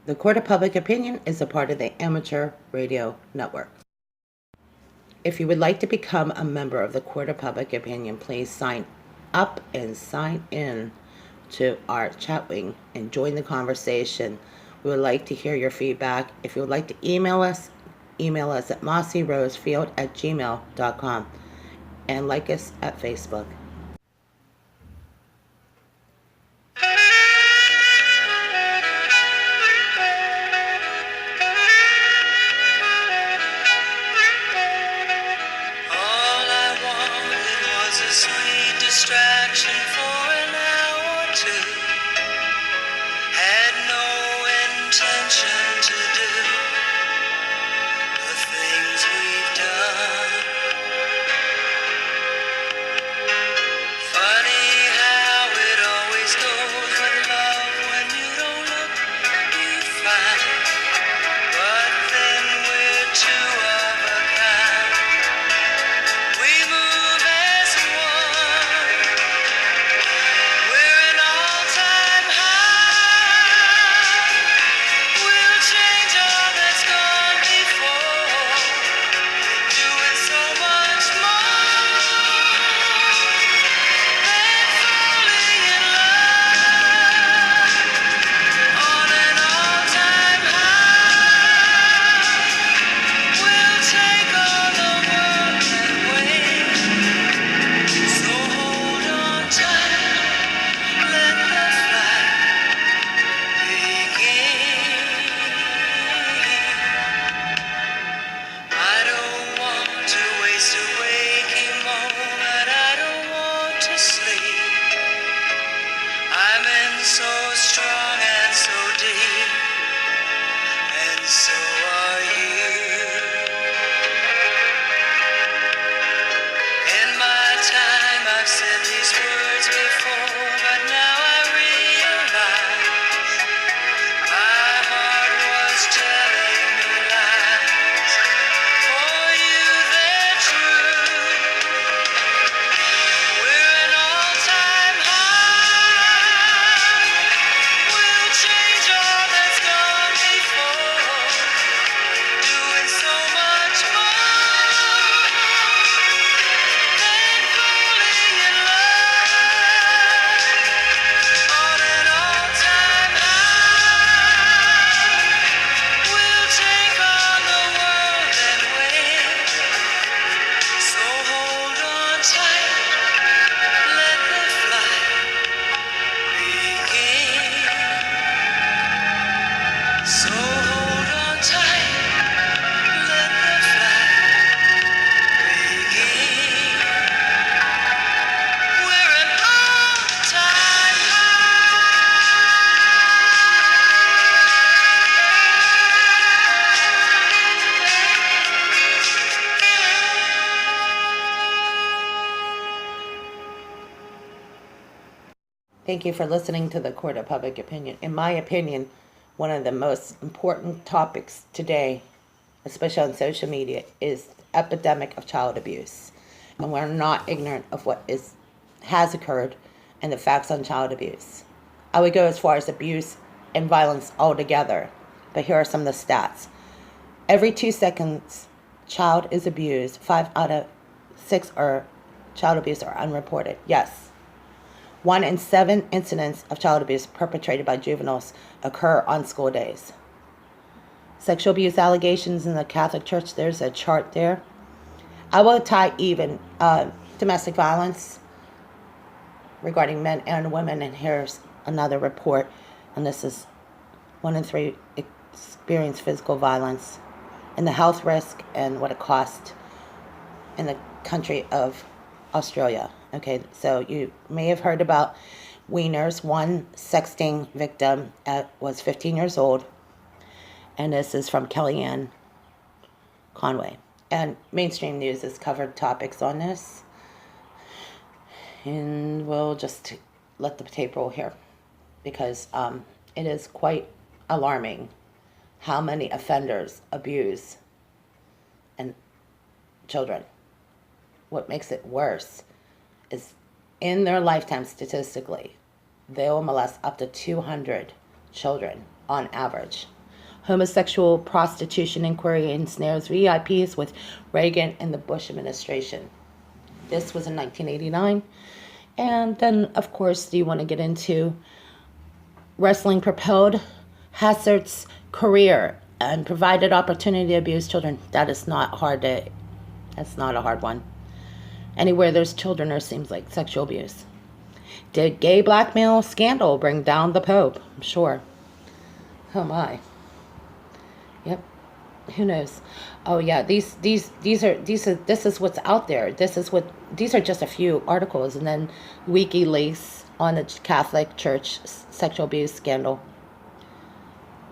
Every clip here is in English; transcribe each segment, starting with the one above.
The Court of Public Opinion is a part of the Amateur Radio Network. If you would like to become a member of the Court of Public Opinion, please sign up and sign in to our chat wing and join the conversation. We would like to hear your feedback. If you would like to email us at mossyrosefield@gmail.com and like us at Facebook. Distraction for an hour or two. Had no intention to do the things we've done. Funny how it always goes with love. When you don't look, you find. But then we're two of a kind. We move as one. We're an all-time high. We'll change all that's gone before, doing so much more than falling in love. On an all-time high, we'll take all the world and wait. So hold on tight, let the flight begin. I don't want to waste a waking moment. I don't want to sleep. I'm in so strong and so deep, and so are you. In my time I've said these words before, but now I realize my heart was telling me lies. For you they're true. We're an all-time high. We'll change all that's gone before, doing so much more than falling in love. On an all-time high, we'll take on the world and win. So hold on tight, let the flight begin. So hold on tight, let the flight begin. We're an all-time Thank you for listening to the Court of Public Opinion. In my opinion, one of the most important topics today, especially on social media, is the epidemic of child abuse. And we're not ignorant of what has occurred and the facts on child abuse. I would go as far as abuse and violence altogether, but here are some of the stats. Every 2 seconds, child is abused. 5 out of 6 are child abuse are unreported. Yes. 1 in 7 incidents of child abuse perpetrated by juveniles occur on school days. Sexual abuse allegations in the Catholic Church, there's a chart there. I will tie even domestic violence regarding men and women, and here's another report, and this is 1 in 3 experience physical violence, and the health risk and what it costs in the country of Australia. Okay, so you may have heard about Wieners. One sexting victim was 15 years old, and this is from Kellyanne Conway. And mainstream news has covered topics on this, and we'll just let the tape roll here, because it is quite alarming how many offenders abuse and children. What makes it worse is in their lifetime, statistically, they will molest up to 200 children on average. Homosexual prostitution inquiry ensnares VIPs with Reagan and the Bush administration. This was in 1989. And then, of course, do you want to get into wrestling propelled Hazard's career and provided opportunity to abuse children? That's not a hard one. Anywhere there's children, there seems like sexual abuse. Did gay blackmail scandal bring down the Pope? I'm sure. Oh my. Yep. Who knows? Oh yeah, this is what's out there. These are just a few articles, and then WikiLeaks on the Catholic Church sexual abuse scandal.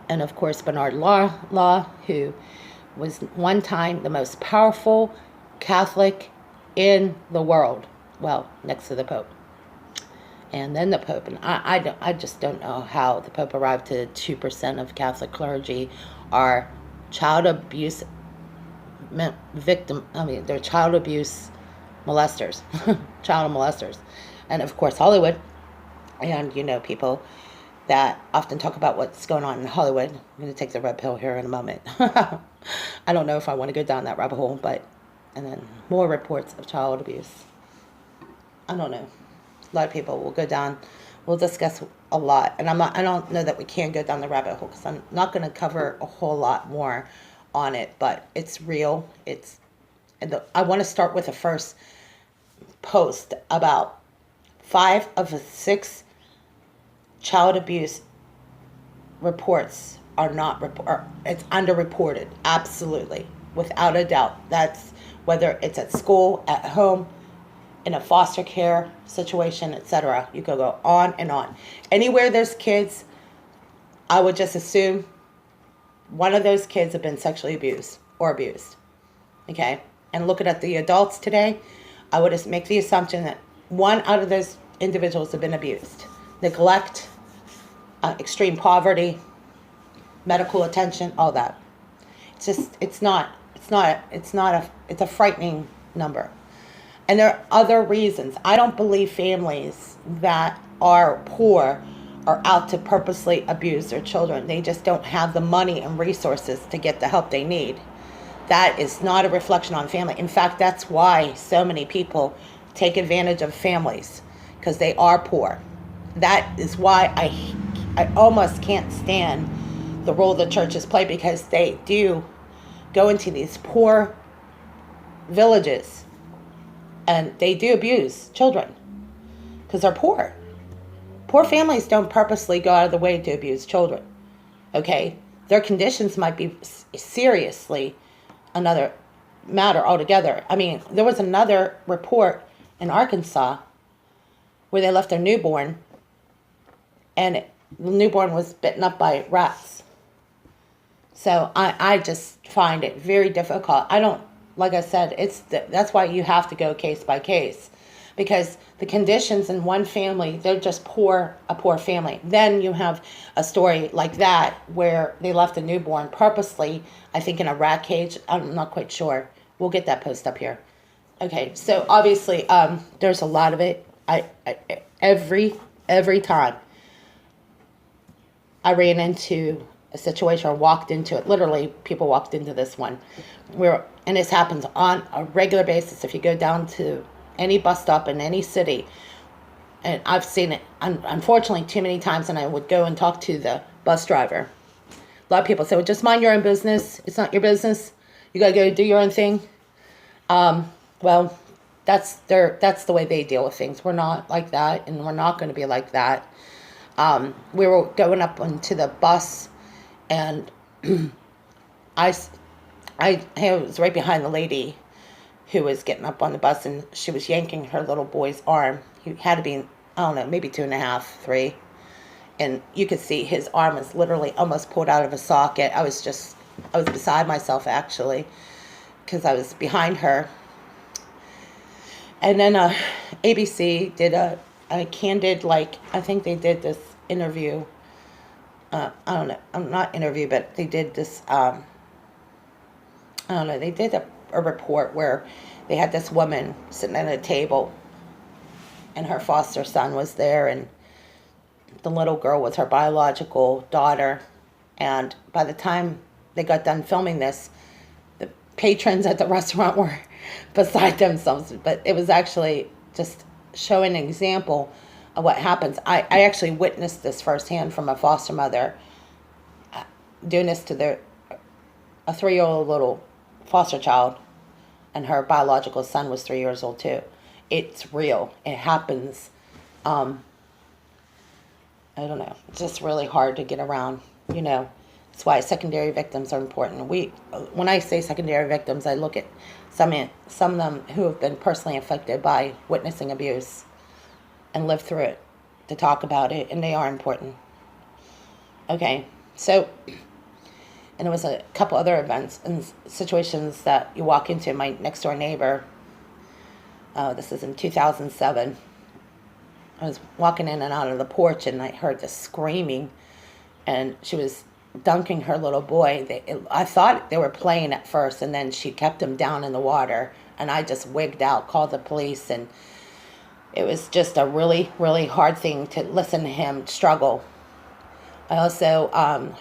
And of course Bernard Law, who was one time the most powerful Catholic in the world. Well, next to the Pope. And then the Pope, and I just don't know how the Pope arrived to 2% of Catholic clergy are child abuse they're child abuse molesters, child molesters. And of course Hollywood, and people that often talk about what's going on in Hollywood. I'm going to take the red pill here in a moment. I don't know if I want to go down that rabbit hole, and then more reports of child abuse. I don't know. A lot of people will go down. We'll discuss a lot, and I don't know that we can go down the rabbit hole because I'm not going to cover a whole lot more on it. But it's real. I want to start with the first post about 5 of the 6 child abuse reports are not it's underreported. Absolutely, without a doubt. That's whether it's at school, at home, in a foster care situation, etc. You could go on and on. Anywhere there's kids, I would just assume one of those kids have been sexually abused or abused. Okay? And looking at the adults today, I would just make the assumption that one out of those individuals have been abused. Neglect, extreme poverty, medical attention, all that. It's a frightening number. And there are other reasons. I don't believe families that are poor are out to purposely abuse their children. They just don't have the money and resources to get the help they need. That is not a reflection on family. In fact, that's why so many people take advantage of families, because they are poor. That is why I almost can't stand the role the churches play, because they do go into these poor villages and they do abuse children because they're poor. Poor families don't purposely go out of the way to abuse children. Okay? Their conditions might be seriously another matter altogether. I mean, there was another report in Arkansas where they left their newborn, and the newborn was bitten up by rats. So I just find it very difficult. Like I said, that's why you have to go case by case, because the conditions in one family, they're just a poor family. Then you have a story like that where they left a newborn purposely, I think in a rat cage. I'm not quite sure. We'll get that post up here. Okay, so obviously there's a lot of it. Every time I ran into a situation or walked into it, literally people walked into this one, and this happens on a regular basis. If you go down to any bus stop in any city, and I've seen it unfortunately too many times, and I would go and talk to the bus driver. A lot of people say, well, just mind your own business. It's not your business. You gotta go do your own thing. Well, that's the way they deal with things. We're not like that, and we're not going to be like that. We were going up into the bus, and I was right behind the lady who was getting up on the bus, and she was yanking her little boy's arm. He had to be, I don't know, maybe 2.5, 3. And you could see his arm was literally almost pulled out of a socket. I was beside myself, actually, because I was behind her. And then ABC did a candid, I think they did this interview. I don't know, not interview, but they did this, I don't know, they did a report where they had this woman sitting at a table, and her foster son was there, and the little girl was her biological daughter, And by the time they got done filming this, the patrons at the restaurant were beside themselves. But it was actually just showing an example of what happens. I actually witnessed this firsthand from a foster mother doing this to a 3-year-old little foster child, and her biological son was 3 years old too. It's real. It happens. I don't know. It's just really hard to get around, you know. That's why secondary victims are important. When I say secondary victims, I look at some of them who have been personally affected by witnessing abuse and lived through it to talk about it, and they are important. Okay, so, and there was a couple other events and situations that you walk into. My next door neighbor, this is in 2007, I was walking in and out of the porch, and I heard this screaming, and she was dunking her little boy. I thought they were playing at first, and then she kept him down in the water, and I just wigged out, called the police, and it was just a really, really hard thing to listen to him struggle. I also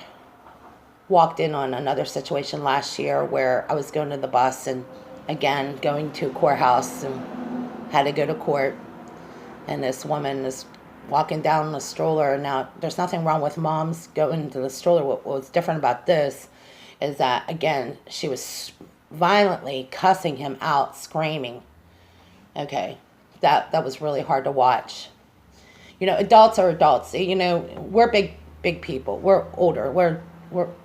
walked in on another situation last year where I was going to the bus, and again going to a courthouse, and had to go to court. And this woman is walking down the stroller. Now, there's nothing wrong with moms going to the stroller. What was different about this is that, again, she was violently cussing him out, screaming. Okay, that was really hard to watch. You know, adults are adults. You know, we're big people. We're older.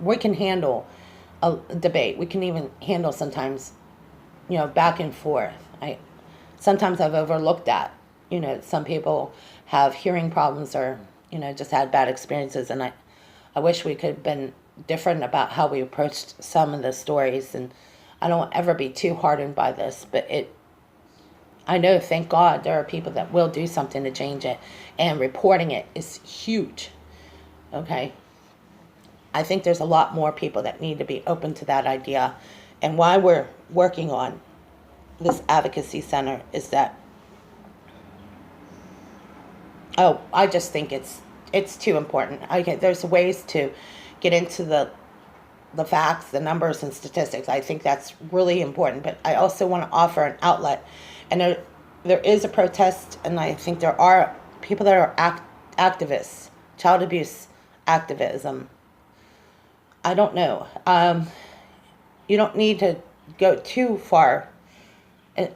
We can handle a debate. We can even handle sometimes, you know, back and forth. Sometimes I've overlooked that. You know, some people have hearing problems or, you know, just had bad experiences. And I wish we could have been different about how we approached some of the stories. And I don't ever be too hardened by this. But I know, thank God, there are people that will do something to change it. And reporting it is huge. Okay? I think there's a lot more people that need to be open to that idea. And why we're working on this advocacy center is that, I just think it's too important. There's ways to get into the facts, the numbers, and statistics. I think that's really important. But I also want to offer an outlet. And there is a protest, and I think there are people that are activists, child abuse activism. I don't know. You don't need to go too far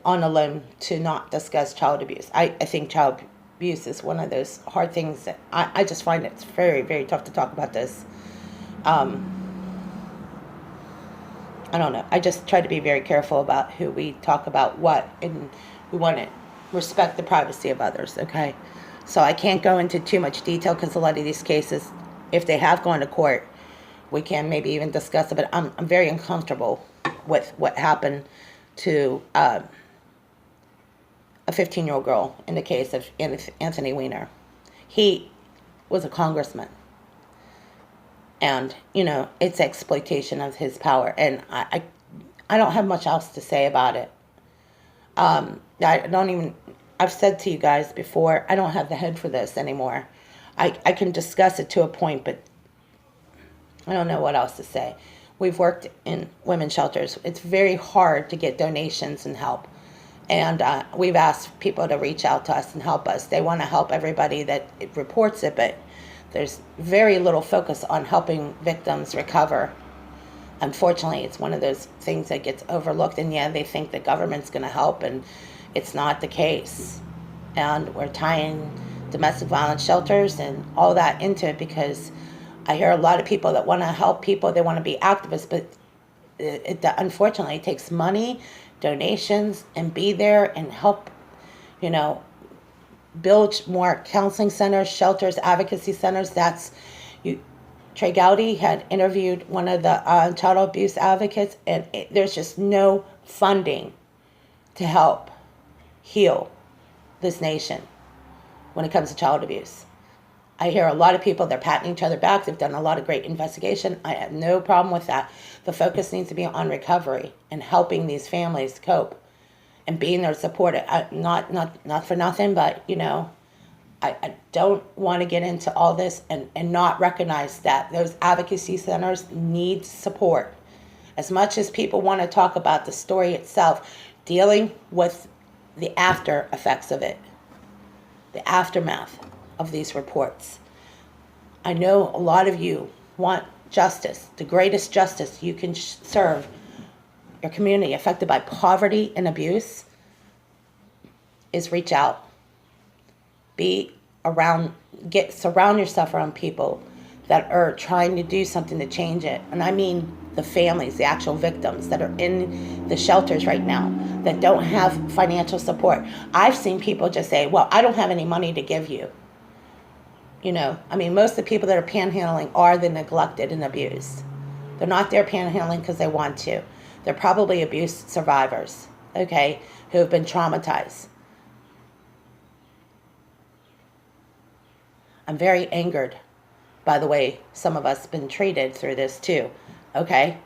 on a limb to not discuss child abuse. I think child abuse is one of those hard things that I just find it's very, very tough to talk about this. I don't know. I just try to be very careful about who we talk about what, and we want to respect the privacy of others, okay? So I can't go into too much detail because a lot of these cases, if they have gone to court, we can maybe even discuss it, but I'm very uncomfortable with what happened to a 15-year-old girl in the case of Anthony Weiner. He was a congressman. And, you know, it's exploitation of his power. And I don't have much else to say about it. I've said to you guys before, I don't have the head for this anymore. I can discuss it to a point, but I don't know what else to say. We've worked in women's shelters. It's very hard to get donations and help. And we've asked people to reach out to us and help us. They want to help everybody that reports it, but there's very little focus on helping victims recover. Unfortunately, it's one of those things that gets overlooked. And yeah, they think the government's going to help, and it's not the case. And we're tying domestic violence shelters and all that into it because I hear a lot of people that want to help people. They want to be activists, but unfortunately, it takes money, donations, and be there and help, you know, build more counseling centers, shelters, advocacy centers. Trey Gowdy had interviewed one of the child abuse advocates, and there's just no funding to help heal this nation when it comes to child abuse. I hear a lot of people, they're patting each other back. They've done a lot of great investigation. I have no problem with that. The focus needs to be on recovery and helping these families cope and being there to support it. Not for nothing, but, you know, I don't want to get into all this and not recognize that those advocacy centers need support. As much as people want to talk about the story itself, dealing with the after effects of it, the aftermath of these reports. I know a lot of you want justice, the greatest justice you can serve your community affected by poverty and abuse is reach out. Surround yourself around people that are trying to do something to change it. And I mean the families, the actual victims that are in the shelters right now that don't have financial support. I've seen people just say, well, I don't have any money to give you. Most of the people that are panhandling are the neglected and abused. They're not there panhandling because they want to. They're probably abuse survivors, okay, who have been traumatized. I'm very angered by the way some of us have been treated through this too, okay?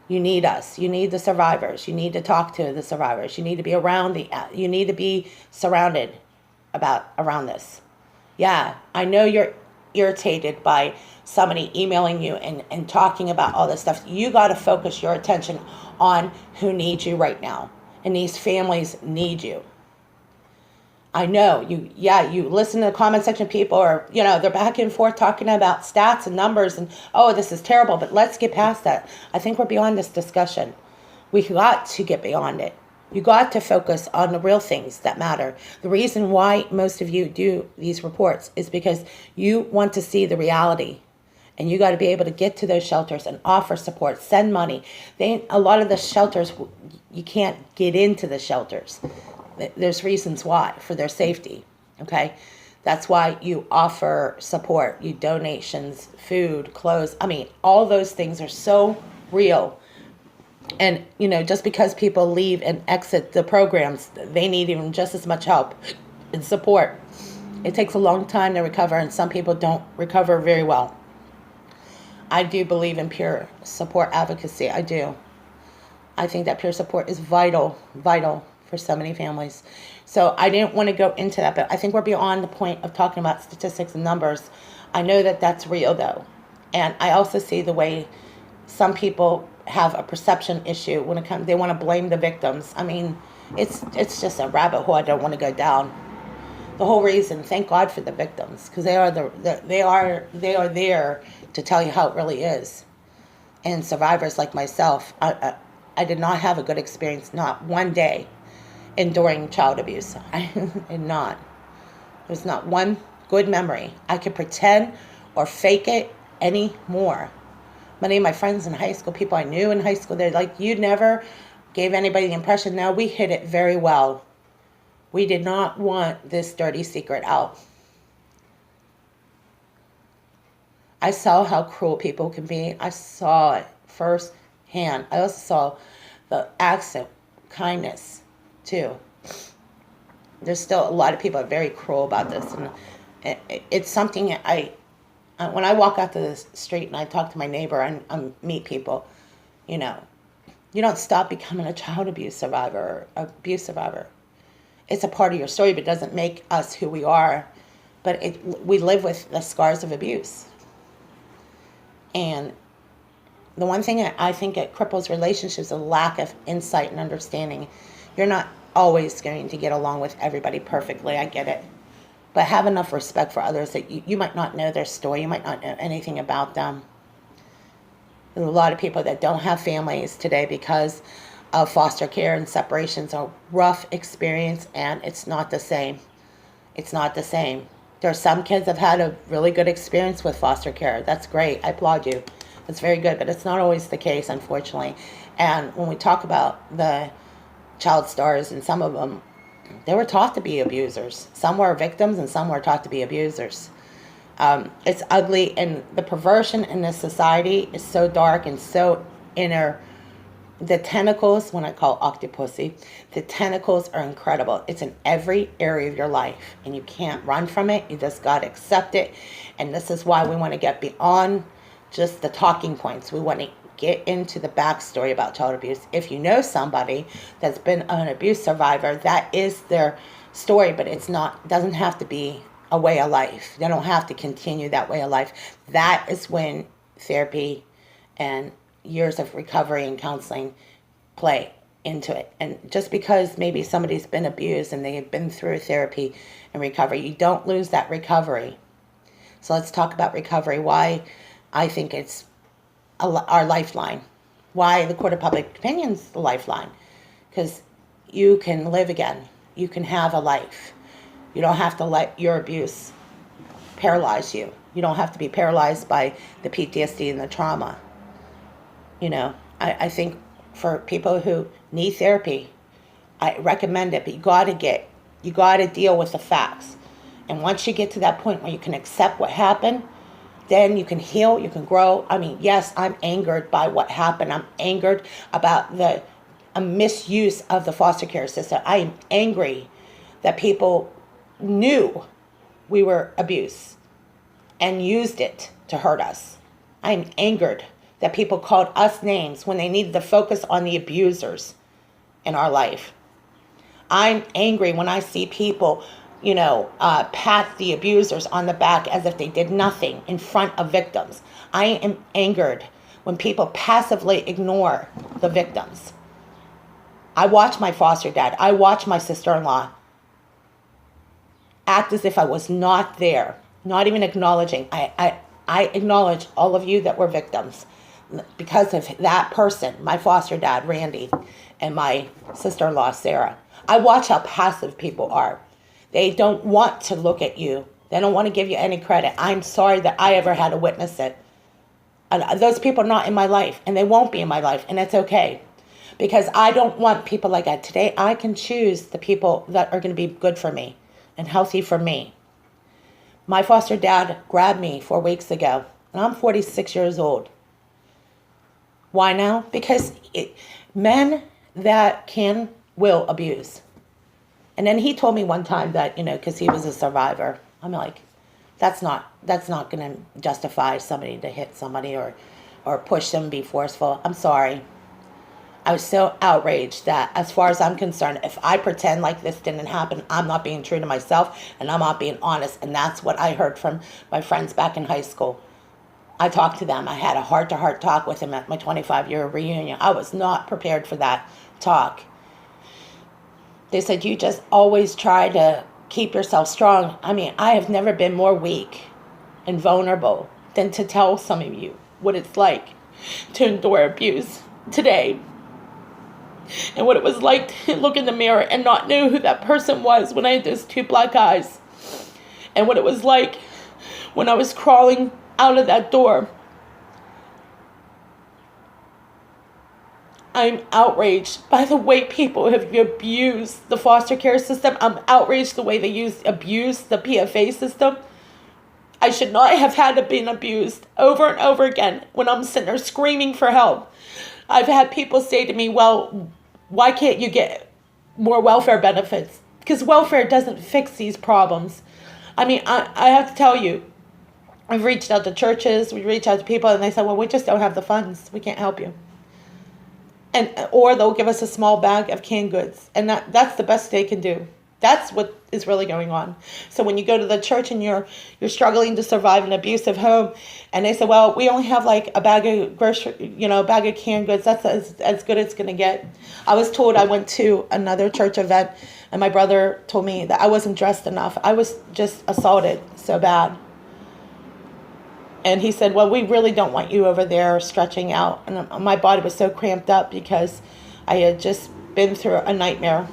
You need us. You need the survivors. You need to talk to the survivors. You need to be you need to be surrounded around this. Yeah, I know you're irritated by somebody emailing you and talking about all this stuff. You got to focus your attention on who needs you right now. And these families need you. I know you listen to the comment section, people are, they're back and forth talking about stats and numbers and, oh, this is terrible, but let's get past that. I think we're beyond this discussion. We got to get beyond it. You got to focus on the real things that matter. The reason why most of you do these reports is because you want to see the reality. And you got to be able to get to those shelters and offer support, send money. A lot of the shelters, you can't get into the shelters. There's reasons why, for their safety, okay? That's why you offer support, you donations, food, clothes. All those things are so real. And, just because people leave and exit the programs, they need even just as much help and support. It takes a long time to recover, and some people don't recover very well. I do believe in peer support advocacy. I do. I think that peer support is vital for so many families. So I didn't want to go into that, but I think we're beyond the point of talking about statistics and numbers. I know that that's real, though. And I also see the way some people have a perception issue when it comes, they want to blame the victims. It's just a rabbit hole I don't want to go down. The whole reason, thank God for the victims, because they are there to tell you how it really is. And survivors like myself, I did not have a good experience, not one day, enduring child abuse. I did not. There's not one good memory. I could pretend or fake it anymore. Many of my friends in high school, people I knew in high school, they're like, you never gave anybody the impression. No, we hid it very well. We did not want this dirty secret out. I saw how cruel people can be. I saw it firsthand. I also saw the acts of kindness, too. There's still a lot of people are very cruel about this. And it's something when I walk out to the street and I talk to my neighbor and meet people, you don't stop becoming a child abuse survivor or abuse survivor. It's a part of your story, but it doesn't make us who we are. But we live with the scars of abuse. And the one thing I think that cripples relationships is a lack of insight and understanding. You're not always going to get along with everybody perfectly. I get it. But have enough respect for others that you might not know their story. You might not know anything about them. There's a lot of people that don't have families today because of foster care and separations. A rough experience, and it's not the same. It's not the same. There are some kids that have had a really good experience with foster care. That's great. I applaud you. It's very good, but it's not always the case, unfortunately. And when we talk about the child stars, and some of them, they were taught to be abusers. Some were victims, and some were taught to be abusers. It's ugly, and the perversion in this society is so dark and so inner. The tentacles, when I call octopussy, the tentacles are incredible. It's in every area of your life, and you can't run from it. You just got to accept it. And this is why we want to get beyond just the talking points. We want to get into the backstory about child abuse. If you know somebody that's been an abuse survivor, that is their story, but doesn't have to be a way of life. They don't have to continue that way of life. That is when therapy and years of recovery and counseling play into it. And just because maybe somebody's been abused and they have been through therapy and recovery, you don't lose that recovery. So let's talk about recovery, why I think it's our lifeline, why the Court of Public Opinion's the lifeline. Because you can live again. You can have a life. You don't have to let your abuse paralyze you. You don't have to be paralyzed by the PTSD and the trauma. You know, I think for people who need therapy, I recommend it, but you got to deal with the facts. And once you get to that point where you can accept what happened, then you can heal, you can grow. I mean, yes, I'm angered by what happened. I'm angered about the misuse of the foster care system. I am angry that people knew we were abused and used it to hurt us. I'm angered that people called us names when they needed to focus on the abusers in our life. I'm angry when I see people, pat the abusers on the back as if they did nothing in front of victims. I am angered when people passively ignore the victims. I watch my foster dad, I watch my sister-in-law act as if I was not there, not even acknowledging. I acknowledge all of you that were victims because of that person, my foster dad, Randy, and my sister-in-law, Sarah. I watch how passive people are. They don't want to look at you. They don't want to give you any credit. I'm sorry that I ever had to witness it. And those people are not in my life, and they won't be in my life, and it's okay. Because I don't want people like that. Today, I can choose the people that are going to be good for me and healthy for me. My foster dad grabbed me 4 weeks ago, and I'm 46 years old. Why now? Because men that can will abuse. And then he told me one time that, because he was a survivor. I'm like, that's not going to justify somebody to hit somebody or push them, be forceful. I'm sorry. I was so outraged that, as far as I'm concerned, if I pretend like this didn't happen, I'm not being true to myself and I'm not being honest. And that's what I heard from my friends back in high school. I talked to them. I had a heart-to-heart talk with them at my 25-year reunion. I was not prepared for that talk. They said, you just always try to keep yourself strong. I mean, I have never been more weak and vulnerable than to tell some of you what it's like to endure abuse today. And what it was like to look in the mirror and not know who that person was when I had those 2 black eyes. And what it was like when I was crawling out of that door. I'm outraged by the way people have abused the foster care system. I'm outraged the way they abused the PFA system. I should not have had to be abused over and over again when I'm sitting there screaming for help. I've had people say to me, well, why can't you get more welfare benefits? Because welfare doesn't fix these problems. I mean, I have to tell you, I've reached out to churches, we reached out to people, and they said, well, we just don't have the funds. We can't help you. Or they'll give us a small bag of canned goods. And that's the best they can do. That's what is really going on. So when you go to the church and you're struggling to survive an abusive home, and they say, well, we only have like a bag of a bag of canned goods. That's as good as it's going to get. I was told, I went to another church event, and my brother told me that I wasn't dressed enough. I was just assaulted so bad. And he said, well, we really don't want you over there stretching out. And my body was so cramped up because I had just been through a nightmare.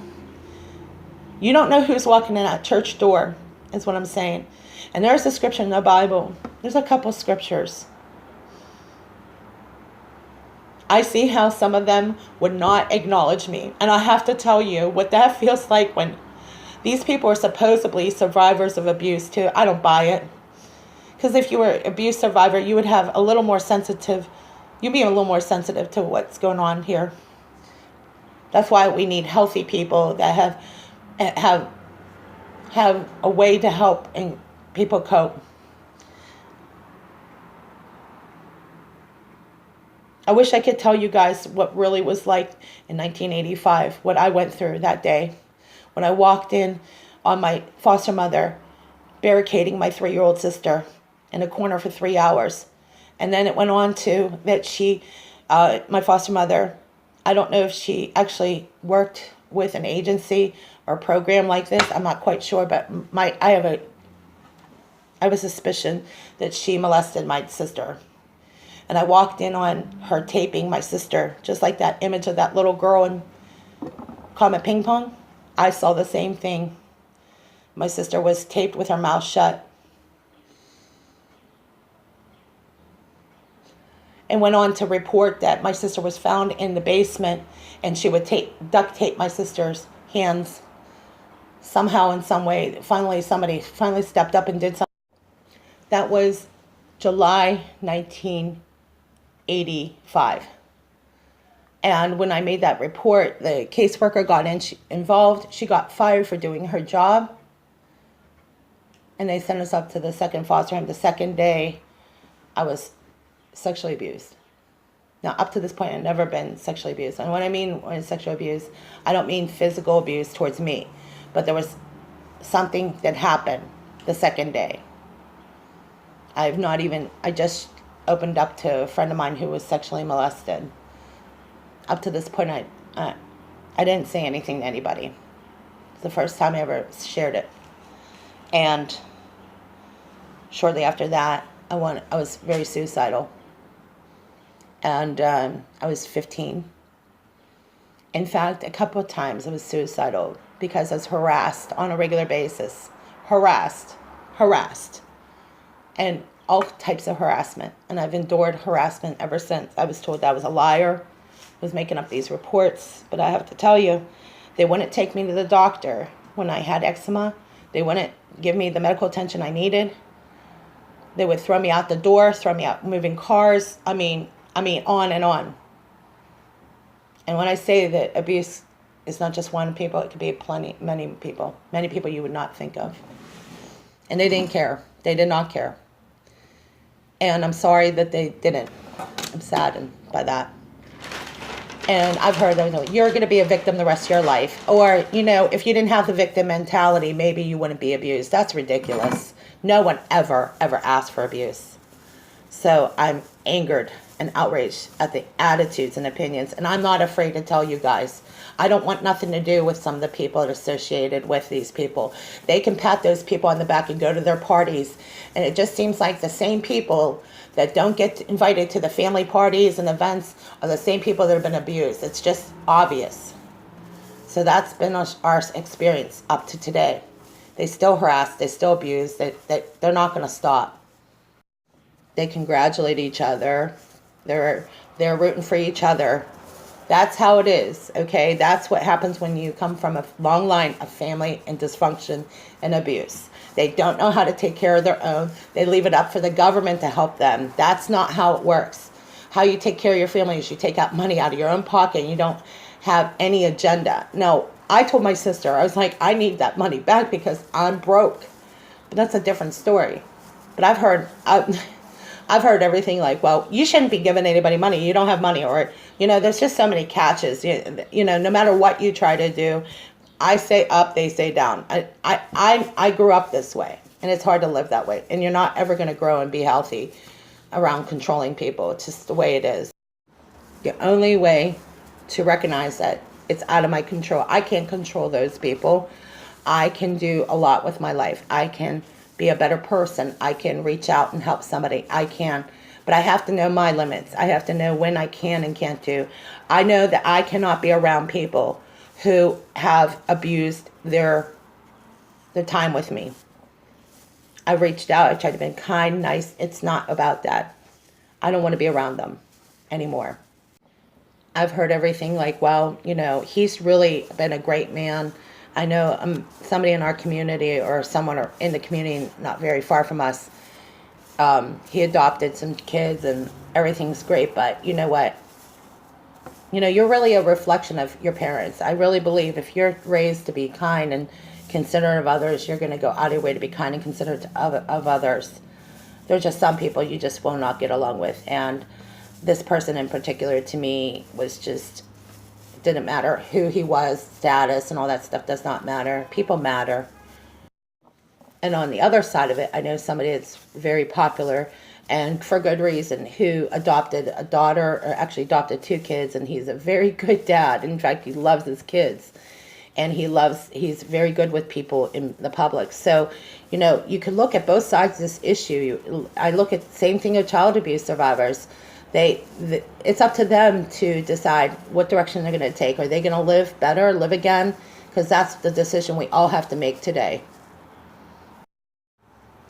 You don't know who's walking in that church door, is what I'm saying. And there's a scripture in the Bible. There's a couple scriptures. I see how some of them would not acknowledge me. And I have to tell you what that feels like when these people are supposedly survivors of abuse too. I don't buy it. Because if you were an abuse survivor, you would have a little more sensitive. You'd be a little more sensitive to what's going on here. That's why we need healthy people that have a way to help and people cope. I wish I could tell you guys what really was like in 1985, what I went through that day when I walked in on my foster mother barricading my 3-year-old sister in a corner for 3 hours. And then it went on to that my foster mother, I don't know if she actually worked with an agency or a program like this. I'm not quite sure, but I have a suspicion that she molested my sister. And I walked in on her taping my sister, just like that image of that little girl in Comet Ping Pong. I saw the same thing. My sister was taped with her mouth shut. And went on to report that my sister was found in the basement, and she would duct tape my sister's hands somehow, in some way. Somebody finally stepped up and did something. That was July 1985. And when I made that report, the caseworker got involved. She got fired for doing her job. And they sent us up to the second foster home. The second day, I was sexually abused. Now, up to this point, I've never been sexually abused. And what I mean when sexual abuse, I don't mean physical abuse towards me. But there was something that happened the second day. I just opened up to a friend of mine who was sexually molested. Up to this point, I didn't say anything to anybody. It's the first time I ever shared it. And shortly after that, I was very suicidal. And I was 15. In fact, a couple of times I was suicidal because I was harassed on a regular basis. Harassed. And all types of harassment. And I've endured harassment ever since. I was told that I was a liar. I was making up these reports. But I have to tell you, they wouldn't take me to the doctor when I had eczema. They wouldn't give me the medical attention I needed. They would throw me out the door, throw me out moving cars. I mean, on and on. And when I say that abuse is not just one people, it could be many people you would not think of. And they didn't care. They did not care. And I'm sorry that they didn't. I'm saddened by that. And I've heard them, you're going to be a victim the rest of your life. Or, if you didn't have the victim mentality, maybe you wouldn't be abused. That's ridiculous. No one ever asked for abuse. So I'm angered and outraged at the attitudes and opinions. And I'm not afraid to tell you guys. I don't want nothing to do with some of the people that are associated with these people. They can pat those people on the back and go to their parties. And it just seems like the same people that don't get invited to the family parties and events are the same people that have been abused. It's just obvious. So that's been our experience up to today. They still harass, they still abuse, they're not going to stop. They congratulate each other. They're rooting for each other. That's how it is, okay? That's what happens when you come from a long line of family and dysfunction and abuse. They don't know how to take care of their own. They leave it up for the government to help them. That's not how it works. How you take care of your family is you take out money out of your own pocket and you don't have any agenda. No, I told my sister, I was like, I need that money back because I'm broke. But that's a different story. But I've heard everything like, well, you shouldn't be giving anybody money. You don't have money. Or, there's just so many catches. No matter what you try to do, I say up, they say down. I grew up this way, and it's hard to live that way. And you're not ever going to grow and be healthy around controlling people. It's just the way it is. The only way to recognize that it's out of my control. I can't control those people. I can do a lot with my life. I can be a better person. I can reach out and help somebody. I can. But I have to know my limits. I have to know when I can and can't do. I know that I cannot be around people who have abused their time with me. I've reached out. I've tried to be kind, nice. It's not about that. I don't want to be around them anymore. I've heard everything like, well, he's really been a great man. I know somebody in our community or someone in the community not very far from us, he adopted some kids and everything's great. But you know what? You're really a reflection of your parents. I really believe if you're raised to be kind and considerate of others, you're going to go out of your way to be kind and considerate of others. There's just some people you just will not get along with. And this person in particular to me was just, didn't matter who he was, status and all that stuff does not matter. People matter. And on the other side of it, I know somebody that's very popular and for good reason, who adopted a daughter, or actually adopted 2 kids, and he's a very good dad. In fact, he loves his kids. And he's very good with people in the public. So, you can look at both sides of this issue. I look at the same thing with child abuse survivors. It's up to them to decide what direction they're going to take. Are they going to live better, live again? Because that's the decision we all have to make today.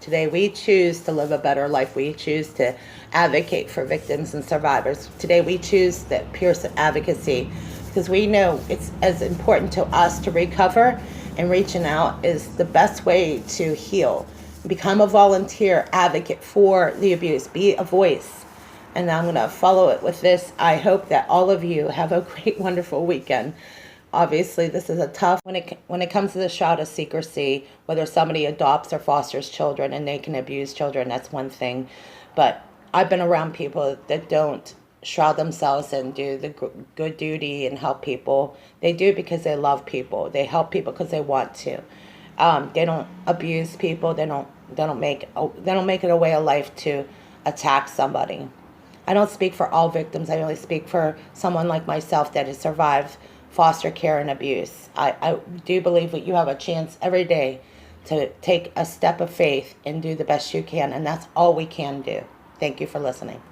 Today we choose to live a better life. We choose to advocate for victims and survivors. Today we choose the peer advocacy, because we know it's as important to us to recover, and reaching out is the best way to heal. Become a volunteer advocate for the abuse. Be a voice. And I'm going to follow it with this. I hope that all of you have a great, wonderful weekend. Obviously, this is a tough, when it comes to the shroud of secrecy, whether somebody adopts or fosters children and they can abuse children, that's one thing. But I've been around people that don't shroud themselves and do the good duty and help people. They do it because they love people. They help people because they want to. They don't abuse people. They don't make it a way of life to attack somebody. I don't speak for all victims. I only speak for someone like myself that has survived foster care and abuse. I do believe that you have a chance every day to take a step of faith and do the best you can, and that's all we can do. Thank you for listening.